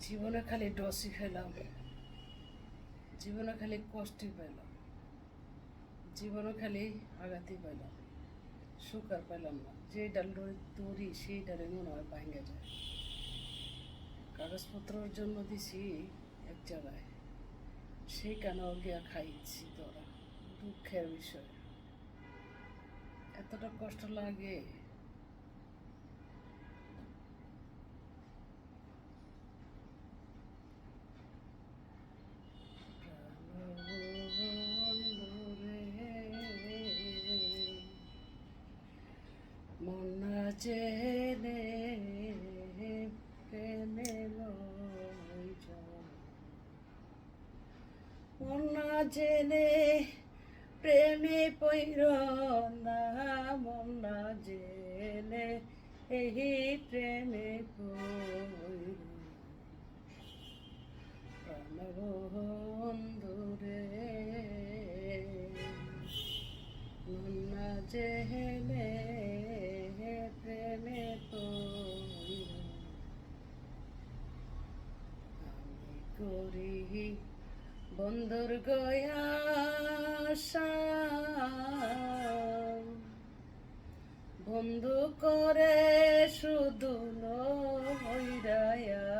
জীবনে খালি ডসই খেলাম, জীবনে খালি কষ্টই পেলাম, জীবনে খালি আঘাতই পেলাম, সুখ আর পেলাম না। যে ডাল দড়ি সেই ডালে মনে হয় ভাঙ্গে যায়। কাগজপত্রের জন্য দিছি এক জায়গায়, সেইখানেও গিয়া খাইছি তোরা। দুঃখের বিষয়, এতটা কষ্ট লাগে। মন না জেনে প্রেমে লই যাও, মন না জেনে প্রেমে পইর না, মন না জেনে এই প্রেমে পইর। প্রাণবন্ধুরে মন না জেনে প্রেমে পইর। আমি করি বন্ধুর গয়াসা, বন্ধু করে শুধু নইরায়াসা।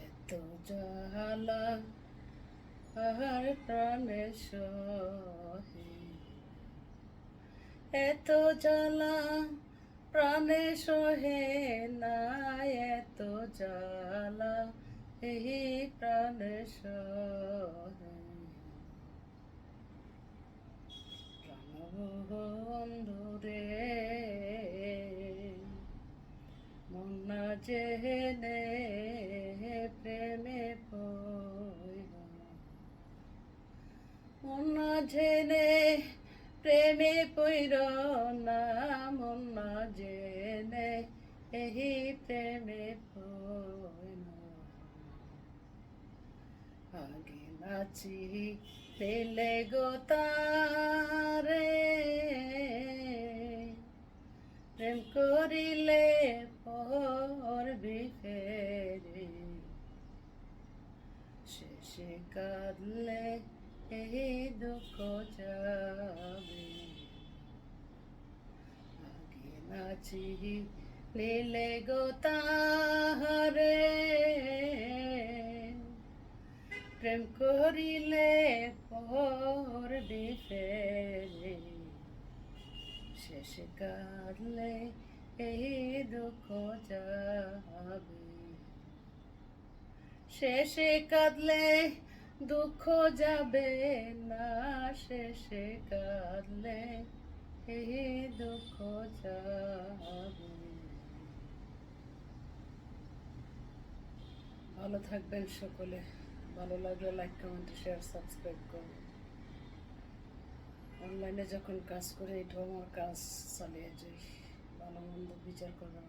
এত জ্বালা আর প্রাণে সহে, এত জ্বালা প্রাণে সহে না, এত জ্বালা এই প্রাণে সহে। প্রাণবন্ধুরে মন না জেনে প্রেমে পইর, মন না জেনে প্রেমে পইর না, মন না জেনে এই প্রেমে পইর। আগে নাচি পেলে গো তারে, প্রেম করিলে পরবি ফেরে। শেষে কাঁদলে এই দুঃখ যাবে। আগে নাচি নীলে গো তাহারে, প্রেম করিলে পরবি ফেরে। শেষে কাঁদলে এই দুঃখ যাবে। শেষে কাঁদলে দুঃখ যাবে না, শেষে কাঁদলে এই দুঃখ যাবে। ভালো থাকবেন সকলে। ভালো লাগলে লাইক, কমেন্ট, শেয়ার, সাবস্ক্রাইব করুন। অনলাইনে যখন কাজ করে এটাও আমার কাজ চালিয়ে যাই। ভালো মন্দ বিচার করবেন।